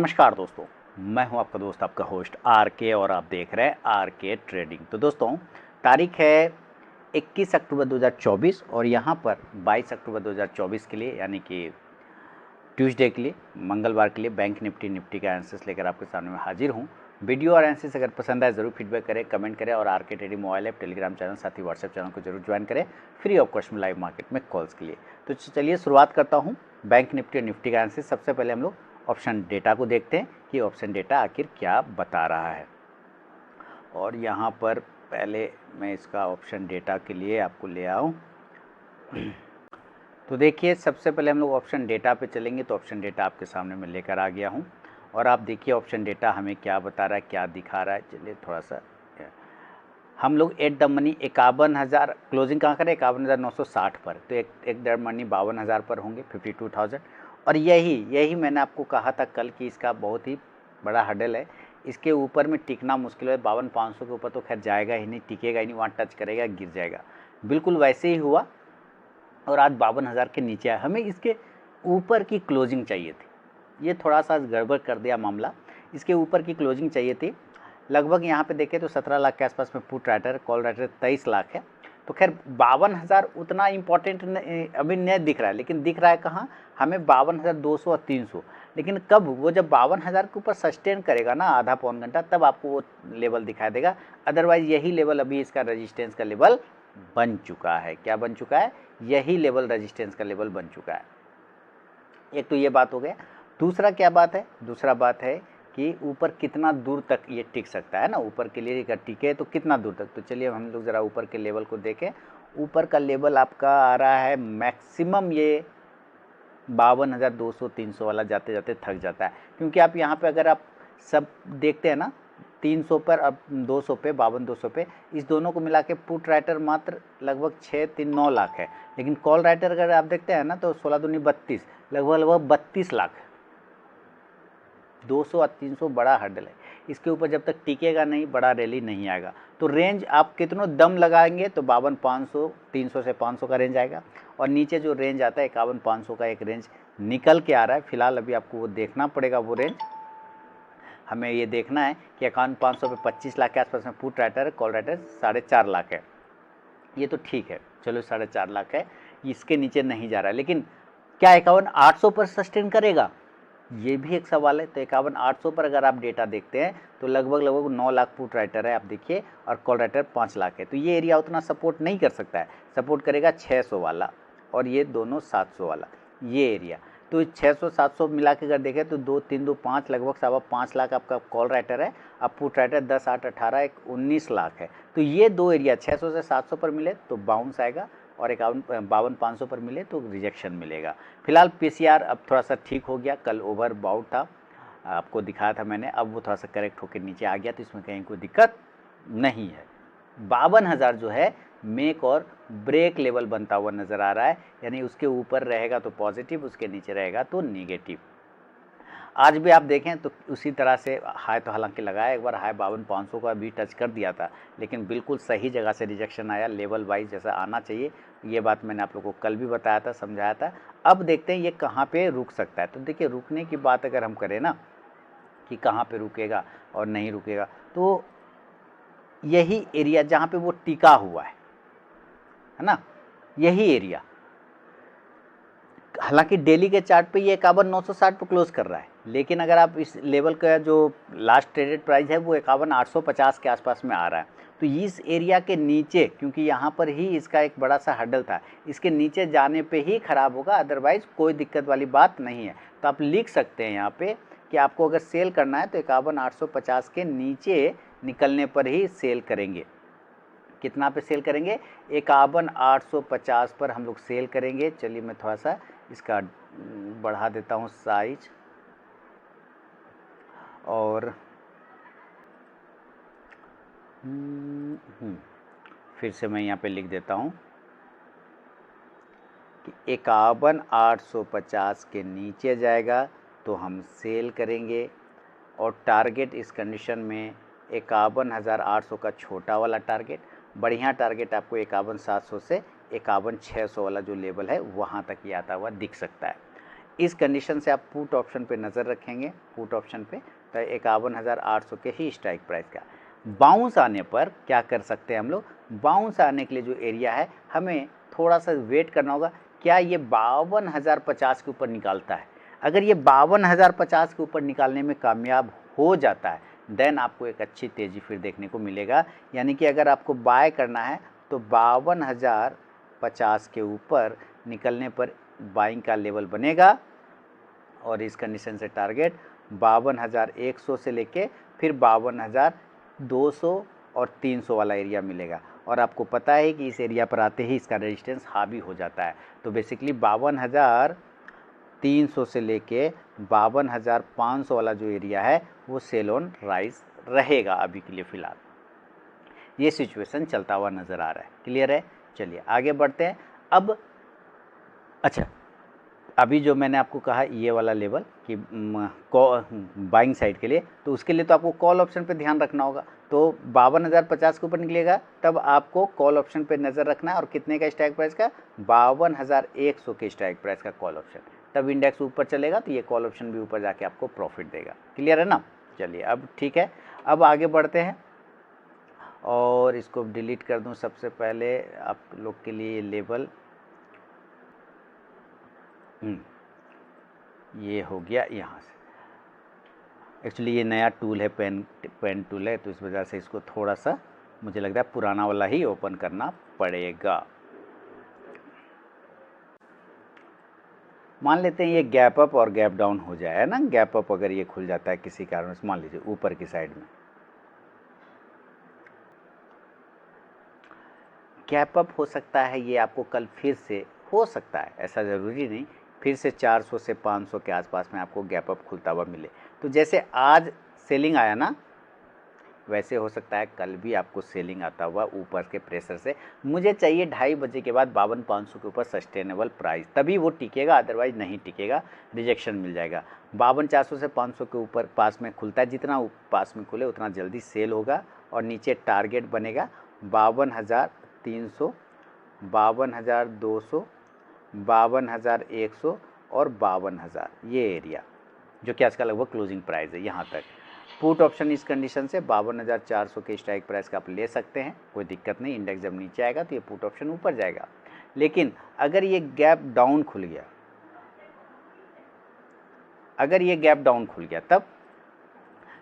नमस्कार दोस्तों, मैं हूं आपका दोस्त आपका होस्ट आर के और आप देख रहे हैं आर के ट्रेडिंग। तो दोस्तों तारीख है 21 अक्टूबर 2024 और यहां पर 22 अक्टूबर 2024 के लिए यानी कि ट्यूसडे के लिए मंगलवार के लिए बैंक निफ्टी का एनालिसिस लेकर आपके सामने में हाजिर हूं। वीडियो और एनालिसिस अगर पसंद आए ज़रूर फीडबैक करें, कमेंट करें और आर के trading mobile app, Telegram channel साथ ही व्हाट्सएप चैनल को जरूर ज्वाइन करें फ्री ऑफ कॉस्ट में लाइव मार्केट में कॉल्स के लिए। तो चलिए शुरुआत करता हूँ बैंक निफ्टी और निफ्टी का एनालिसिस। सबसे पहले हम लोग ऑप्शन डेटा को देखते हैं कि ऑप्शन डेटा आखिर क्या बता रहा है। और यहाँ पर पहले मैं इसका ऑप्शन डेटा के लिए आपको ले आऊँ। तो देखिए सबसे पहले हम लोग ऑप्शन डेटा पे चलेंगे। तो ऑप्शन डेटा आपके सामने मैं लेकर आ गया हूँ और आप देखिए ऑप्शन डेटा हमें क्या बता रहा है, क्या दिखा रहा है। चलिए थोड़ा सा हम लोग एट द मनी 51,000 क्लोजिंग कहाँ करें 51,960 पर, तो एक द मनी 52,000 पर होंगे 52,000। और यही मैंने आपको कहा था कल कि इसका बहुत ही बड़ा हर्डल है, इसके ऊपर में टिकना मुश्किल है। 52,500 के ऊपर तो खैर जाएगा ही नहीं, टिकेगा ही नहीं, वहाँ टच करेगा गिर जाएगा। बिल्कुल वैसे ही हुआ और आज 52,000 के नीचे आया। हमें इसके ऊपर की क्लोजिंग चाहिए थी, ये थोड़ा सा गड़बड़ कर दिया मामला। इसके ऊपर की क्लोजिंग चाहिए थी लगभग, यहाँ पे देखें तो 17 लाख के आसपास में put writer, call writer 23 lakh है। तो खैर 52,000 उतना इम्पोर्टेंट अभी नहीं दिख रहा है, लेकिन दिख रहा है कहाँ हमें 52,200 और 300। लेकिन कब वो जब 52,000 के ऊपर सस्टेन करेगा ना आधा पौन घंटा, तब आपको वो लेवल दिखाई देगा। अदरवाइज यही लेवल अभी इसका रेजिस्टेंस का लेवल बन चुका है। क्या बन चुका है? यही लेवल रेजिस्टेंस का लेवल बन चुका है। एक तो ये बात हो गया। दूसरा क्या बात है? दूसरा बात है कि ऊपर कितना दूर तक ये टिक सकता है ना, ऊपर के लिए अगर टिके तो कितना दूर तक। तो चलिए हम लोग ज़रा ऊपर के लेवल को देखें। ऊपर का लेवल आपका आ रहा है मैक्सिमम ये 52,200 300 वाला जाते जाते थक जाता है। क्योंकि आप यहाँ पे अगर आप सब देखते हैं ना 300 पर, अब 200 पे, 52,200 पे, इस दोनों को मिला के पुट राइटर मात्र लगभग 6-3-9 लाख है। लेकिन कॉल राइटर अगर आप देखते हैं ना तो 16 दूनी 32, लगभग 32 लाख है। 200 और 300 बड़ा हर्डल है, इसके ऊपर जब तक टिकेगा नहीं बड़ा रैली नहीं आएगा। तो रेंज आप कितनों दम लगाएंगे तो 52,500, 300 से 500 का रेंज आएगा। और नीचे जो रेंज आता है 51,500 का एक रेंज निकल के आ रहा है। फिलहाल अभी आपको वो देखना पड़ेगा, वो रेंज हमें ये देखना है कि 51,500 पे 25 लाख के आसपास में पुट राइटर है, कॉल राइटर 4.5 लाख है। ये तो ठीक है, चलो 4.5 लाख है, इसके नीचे नहीं जा रहा है। लेकिन क्या 51,800 पर सस्टेन करेगा, ये भी एक सवाल है। तो 51,800 पर अगर आप डेटा देखते हैं तो लगभग 9 लाख पुट राइटर है आप देखिए, और कॉल राइटर 5 लाख है। तो ये एरिया उतना सपोर्ट नहीं कर सकता है, सपोर्ट करेगा 600 वाला और ये दोनों 700 वाला, ये एरिया। तो 600-700 मिला के अगर देखें तो 2-3-2-5 लगभग 5.25 लाख आपका कॉल राइटर है, अब पुट राइटर 10-8-18 19 लाख है। तो ये दो एरिया 600 से 700 पर मिले तो बाउंस आएगा और 52,500 पर मिले तो रिजेक्शन मिलेगा। फिलहाल पीसीआर अब थोड़ा सा ठीक हो गया, कल ओवर बाउट था, आपको दिखाया था मैंने, अब वो थोड़ा सा करेक्ट होकर नीचे आ गया, तो इसमें कहीं कोई दिक्कत नहीं है। 52,000 जो है मेक और ब्रेक लेवल बनता हुआ नज़र आ रहा है, यानी उसके ऊपर रहेगा तो पॉजिटिव, उसके नीचे रहेगा तो निगेटिव। आज भी आप देखें तो उसी तरह से हाई तो हालांकि लगाया, एक बार हाई 52,500 का भी टच कर दिया था, लेकिन बिल्कुल सही जगह से रिजेक्शन आया, लेवल वाइज जैसा आना चाहिए। ये बात मैंने आप लोगों को कल भी बताया था, समझाया था। अब देखते हैं ये कहाँ पे रुक सकता है। तो देखिए रुकने की बात अगर हम करें ना कि कहाँ पे रुकेगा और नहीं रुकेगा, तो यही एरिया जहाँ पे वो टिका हुआ है ना, यही एरिया। हालांकि डेली के चार्ट पे ये 51,960 पे क्लोज कर रहा है, लेकिन अगर आप इस लेवल का जो लास्ट ट्रेडेड प्राइस है वो 51,850 के आसपास में आ रहा है। तो इस एरिया के नीचे, क्योंकि यहाँ पर ही इसका एक बड़ा सा हर्डल था, इसके नीचे जाने पे ही ख़राब होगा, अदरवाइज़ कोई दिक्कत वाली बात नहीं है। तो आप लिख सकते हैं यहाँ पे कि आपको अगर सेल करना है तो 51,850 के नीचे निकलने पर ही सेल करेंगे। कितना पे सेल करेंगे? 51,850 पर हम लोग सेल करेंगे। चलिए मैं थोड़ा सा इसका बढ़ा देता हूँ साइज, और फिर से मैं यहाँ पे लिख देता हूँ कि 51,850 के नीचे जाएगा तो हम सेल करेंगे, और टारगेट इस कंडीशन में 51,800 का छोटा वाला टारगेट, बढ़िया टारगेट आपको 51,700 से 51,600 वाला जो लेवल है वहाँ तक ये आता हुआ दिख सकता है। इस कंडीशन से आप पुट ऑप्शन पे नज़र रखेंगे, पुट ऑप्शन पे तो 51,800 के ही स्ट्राइक प्राइस का बाउंस आने पर क्या कर सकते हैं हम लोग, बाउंस आने के लिए जो एरिया है हमें थोड़ा सा वेट करना होगा, क्या ये 52,050 के ऊपर निकालता है। अगर ये 52,050 के ऊपर निकालने में कामयाब हो जाता है देन आपको एक अच्छी तेज़ी फिर देखने को मिलेगा। यानी कि अगर आपको बाय करना है तो 52,050 के ऊपर निकलने पर बाइंग का लेवल बनेगा और इस कंडीशन से टारगेट 52,100 से लेके फिर 52,200 और 300 वाला एरिया मिलेगा। और आपको पता है कि इस एरिया पर आते ही इसका रेजिस्टेंस हावी हो जाता है। तो बेसिकली 52,300 से लेके 52,500 वाला जो एरिया है वो सेल ऑन राइज रहेगा अभी के लिए फ़िलहाल। ये सिचुएशन चलता हुआ नज़र आ रहा है। क्लियर है? चलिए आगे बढ़ते हैं। अब अच्छा, अभी जो मैंने आपको कहा ये वाला लेवल कि बाइंग साइड के लिए, तो उसके लिए तो आपको कॉल ऑप्शन पे ध्यान रखना होगा। तो 52,050 के ऊपर निकलेगा तब आपको कॉल ऑप्शन पे नज़र रखना है। और कितने का स्ट्राइक प्राइस का? 52,100 के स्ट्राइक प्राइस का कॉल ऑप्शन। तब इंडेक्स ऊपर चलेगा तो ये कॉल ऑप्शन भी ऊपर जाके आपको प्रॉफिट देगा। क्लियर है ना? चलिए अब ठीक है, अब आगे बढ़ते हैं और इसको डिलीट कर दूँ। सबसे पहले आप लोग के लिए लेवल ये हो गया यहाँ से। एक्चुअली ये नया टूल है, पेन टूल है, तो इस वजह से इसको थोड़ा सा मुझे लग रहा है पुराना वाला ही ओपन करना पड़ेगा। मान लेते हैं ये गैप अप और गैप डाउन हो जाए, है ना। गैप अप अगर ये खुल जाता है किसी कारण से, मान लीजिए ऊपर की साइड में गैप अप हो सकता है, ये आपको कल फिर से हो सकता है, ऐसा ज़रूरी नहीं, फिर से 400 से 500 के आसपास में आपको गैप अप खुलता हुआ मिले। तो जैसे आज सेलिंग आया ना, वैसे हो सकता है कल भी आपको सेलिंग आता हुआ ऊपर के प्रेशर से। मुझे चाहिए 2:30 बजे के बाद 52,500 के ऊपर सस्टेनेबल प्राइस, तभी वो टिकेगा, अदरवाइज नहीं टिकेगा, रिजेक्शन मिल जाएगा। 52,400 से 500 के ऊपर पास में खुलता है, जितना पास में खुले उतना जल्दी सेल होगा। और नीचे टारगेट बनेगा 52,300, 52,200, 52,100 और 52,000, ये एरिया जो कि आज का लगभग क्लोजिंग प्राइस है। यहाँ तक पुट ऑप्शन इस कंडीशन से 52,400 के स्ट्राइक प्राइस का आप ले सकते हैं, कोई दिक्कत नहीं। इंडेक्स जब नीचे आएगा तो ये पुट ऑप्शन ऊपर जाएगा। लेकिन अगर ये गैप डाउन खुल गया, अगर ये गैप डाउन खुल गया तब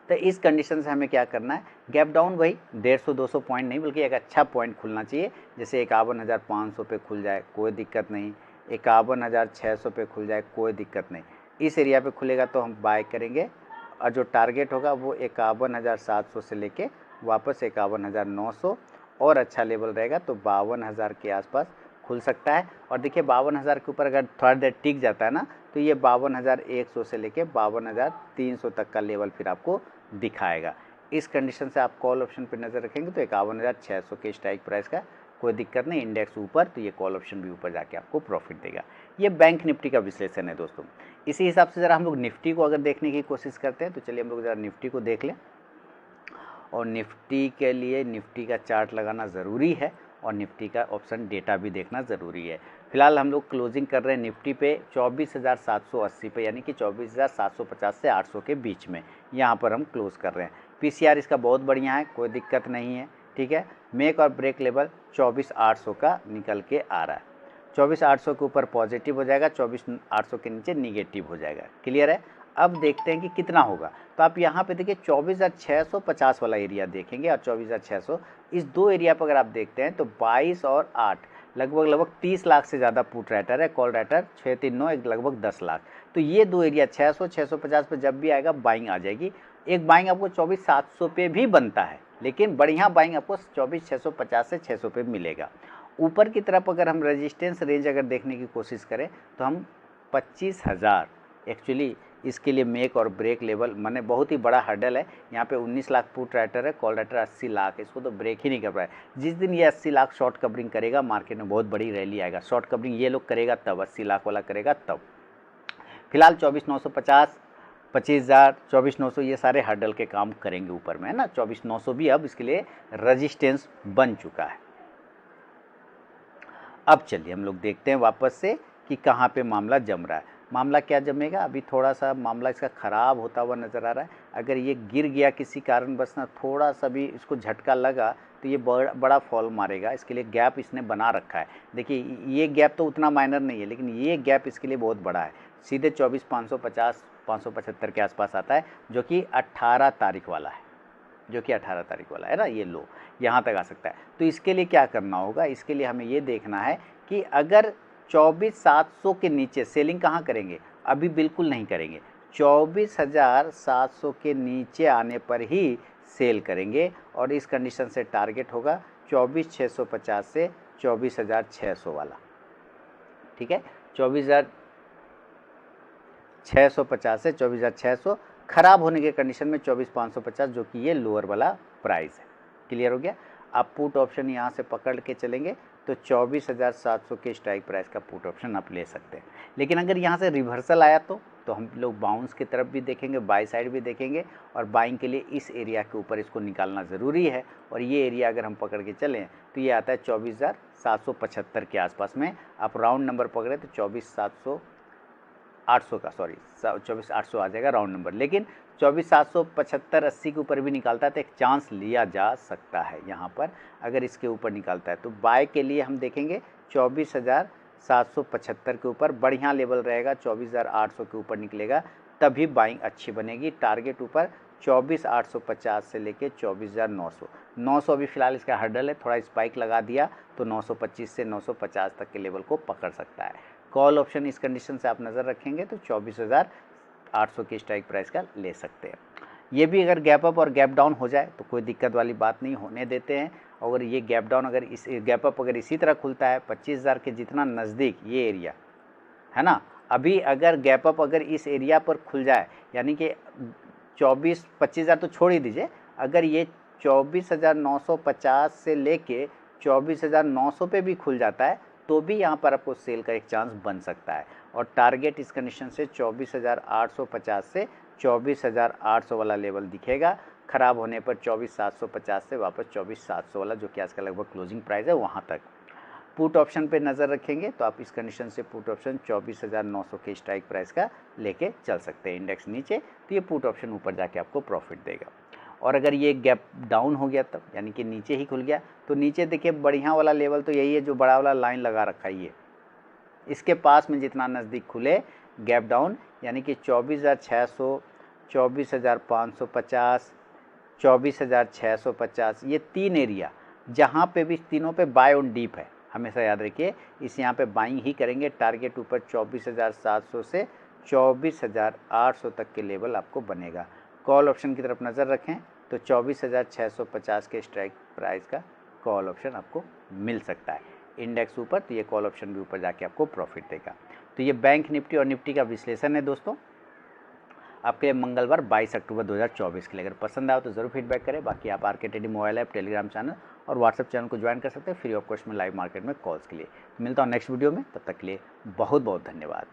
तो इस कंडीशन से हमें क्या करना है, गैप डाउन वही 150-200 पॉइंट नहीं बल्कि एक अच्छा पॉइंट खुलना चाहिए। जैसे 51,500 पे खुल जाए कोई दिक्कत नहीं, 51,600 पे खुल जाए कोई दिक्कत नहीं। इस एरिया पे खुलेगा तो हम बाय करेंगे और जो टारगेट होगा वो 51,700 से लेके वापस 51,900 और अच्छा लेवल रहेगा तो 52,000 के आसपास खुल सकता है। और देखिए 52,000 के ऊपर अगर थोड़ा देर टिक जाता है ना तो ये 52,100 से लेके 52,300 तक का लेवल फिर आपको दिखाएगा। इस कंडीशन से आप कॉल ऑप्शन पर नज़र रखेंगे तो 51,600 के स्ट्राइक प्राइस का कोई दिक्कत नहीं, इंडेक्स ऊपर तो ये कॉल ऑप्शन भी ऊपर जाके आपको प्रॉफिट देगा। ये बैंक निफ्टी का विश्लेषण है दोस्तों। इसी हिसाब से ज़रा हम लोग निफ्टी को अगर देखने की कोशिश करते हैं तो चलिए हम लोग ज़रा निफ्टी को देख लें। और निफ्टी के लिए निफ्टी का चार्ट लगाना ज़रूरी है और निफ्टी का ऑप्शन डेटा भी देखना ज़रूरी है। फिलहाल हम लोग क्लोजिंग कर रहे हैं निफ्टी पे 24,780 पे, यानी कि 24,750 से 800 के बीच में यहाँ पर हम क्लोज़ कर रहे हैं। पीसीआर इसका बहुत बढ़िया है, कोई दिक्कत नहीं है, ठीक है। मेक और ब्रेक लेवल 24,800 का निकल के आ रहा है। 24,800 के ऊपर पॉजिटिव हो जाएगा, 24,800 के नीचे निगेटिव हो जाएगा। क्लियर है? अब देखते हैं कि कितना होगा। तो आप यहाँ पे देखिए 24,650 वाला एरिया देखेंगे और 24,600, इस दो एरिया पर अगर आप देखते हैं तो 22 और 8 लगभग 30 लाख से ज़्यादा पुट राइटर है, कॉल राइटर 639 एक लगभग 10 लाख। तो ये दो एरिया 600 650 पे जब भी आएगा बाइंग आ जाएगी। एक बाइंग आपको 24,700 पे भी बनता है, लेकिन बढ़िया बाइंग आपको 24,650 से 600 पे मिलेगा। ऊपर की तरफ अगर हम रेजिस्टेंस रेंज अगर देखने की कोशिश करें तो हम 25,000 एक्चुअली इसके लिए मेक और ब्रेक लेवल माने बहुत ही बड़ा हर्डल है। यहाँ पे 19 लाख पुट राइटर है, कॉल राइटर 80 लाख है, इसको तो ब्रेक ही नहीं कर पाए। जिस दिन ये 80 लाख शॉर्ट कवरिंग करेगा मार्केट में बहुत बड़ी रैली आएगा। शॉर्ट कवरिंग ये लोग करेगा तब, 80 लाख वाला करेगा तब। फिलहाल 24,950, 25,000, 24,900 ये सारे हर्डल के काम करेंगे ऊपर में, है ना। 24,900 भी अब इसके लिए रजिस्टेंस बन चुका है। अब चलिए हम लोग देखते हैं वापस से कि कहाँ पे मामला जम रहा है। मामला क्या जमेगा, अभी थोड़ा सा मामला इसका ख़राब होता हुआ नज़र आ रहा है। अगर ये गिर गया किसी कारणवश ना, थोड़ा सा भी इसको झटका लगा तो ये बड़ा फॉल मारेगा। इसके लिए गैप इसने बना रखा है। देखिए ये गैप तो उतना माइनर नहीं है, लेकिन ये गैप इसके लिए बहुत बड़ा है। सीधे 24,550 575 के आसपास आता है, जो कि 18 तारीख वाला है, जो कि 18 तारीख वाला है ना, ये लो यहाँ तक आ सकता है। तो इसके लिए क्या करना होगा, इसके लिए हमें ये देखना है कि अगर 24,700 के नीचे सेलिंग कहाँ करेंगे, अभी बिल्कुल नहीं करेंगे, 24,700 के नीचे आने पर ही सेल करेंगे। और इस कंडीशन से टारगेट होगा 24,650 से 24,600 वाला, ठीक है। 24,650 से 24,600, ख़राब होने के कंडीशन में 24,550, जो कि ये लोअर वाला प्राइस है। क्लियर हो गया। आप पुट ऑप्शन यहाँ से पकड़ के चलेंगे तो 24,700 के स्ट्राइक प्राइस का पुट ऑप्शन आप ले सकते हैं। लेकिन अगर यहाँ से रिवर्सल आया तो हम लोग बाउंस की तरफ भी देखेंगे, बाई साइड भी देखेंगे, और बाइंग के लिए इस एरिया के ऊपर इसको निकालना ज़रूरी है। और ये एरिया अगर हम पकड़ के चलें तो ये आता है 24,775 के आसपास में। आप राउंड नंबर पकड़े तो 24,800 आ जाएगा राउंड नंबर। लेकिन 24,775 80 के ऊपर भी निकालता है तो एक चांस लिया जा सकता है यहाँ पर। अगर इसके ऊपर निकालता है तो बाय के लिए हम देखेंगे 24,775 के ऊपर बढ़िया लेवल रहेगा। 24,800 के ऊपर निकलेगा तभी बाइंग अच्छी बनेगी। टारगेट ऊपर 24,850 से लेके 24,900। 900 अभी फ़िलहाल इसका हर्डल है, थोड़ा स्पाइक लगा दिया तो 925 से 950 तक के लेवल को पकड़ सकता है। कॉल ऑप्शन इस कंडीशन से आप नज़र रखेंगे तो 24,800 की स्ट्राइक प्राइस का ले सकते हैं। ये भी अगर गैप अप और गैप डाउन हो जाए तो कोई दिक्कत वाली बात नहीं, होने देते हैं। और ये गैप डाउन अगर इस गैप अप अगर इसी तरह खुलता है 25,000 के जितना नज़दीक ये एरिया है ना, अभी अगर गैप अप अगर इस एरिया पर खुल जाए, यानी कि 25,000 तो छोड़ ही दीजिए, अगर ये 24,950 से लेके 24,900 पे भी खुल जाता है तो भी यहाँ पर आपको सेल का एक चांस बन सकता है। और टारगेट इस कंडीशन से 24,850 से 24,800 वाला लेवल दिखेगा। ख़राब होने पर 24,750 से वापस 24,700 वाला, जो कि आज का लगभग क्लोजिंग प्राइस है, वहाँ तक। पुट ऑप्शन पे नज़र रखेंगे तो आप इस कंडीशन से पुट ऑप्शन 24,900 के स्ट्राइक प्राइस का लेके चल सकते हैं। इंडेक्स नीचे तो ये पुट ऑप्शन ऊपर जाके आपको प्रॉफिट देगा। और अगर ये गैप डाउन हो गया तब, यानी कि नीचे ही खुल गया, तो नीचे देखिए बढ़िया वाला लेवल तो यही है जो बड़ा वाला लाइन लगा रखा है ये, इसके पास में जितना नज़दीक खुले गैप डाउन, यानी कि 24,600, 24,550, 24,650, ये तीन एरिया जहाँ पे भी तीनों पे बाय ऑन डीप है, हमेशा याद रखिए इस यहाँ पे बाइंग ही करेंगे। टारगेट ऊपर 24,700 से 24,800 तक के लेवल आपको बनेगा। कॉल ऑप्शन की तरफ नज़र रखें तो 24,650 के स्ट्राइक प्राइस का कॉल ऑप्शन आपको मिल सकता है। इंडेक्स ऊपर तो ये कॉल ऑप्शन भी ऊपर जाके आपको प्रॉफिट देगा। तो ये बैंक निफ्टी और निफ्टी का विश्लेषण है दोस्तों आपके लिए मंगलवार 22 अक्टूबर 2024 के लिए। अगर पसंद आया तो ज़रूर फीडबैक करें। बाकी आप RK trading mobile app, Telegram channel और व्हाट्सएप चैनल को ज्वाइन कर सकते हैं फ्री ऑफ कॉस्ट में लाइव मार्केट में कॉल्स के लिए। मिलता हूँ नेक्स्ट वीडियो में, तब तक के लिए बहुत बहुत धन्यवाद।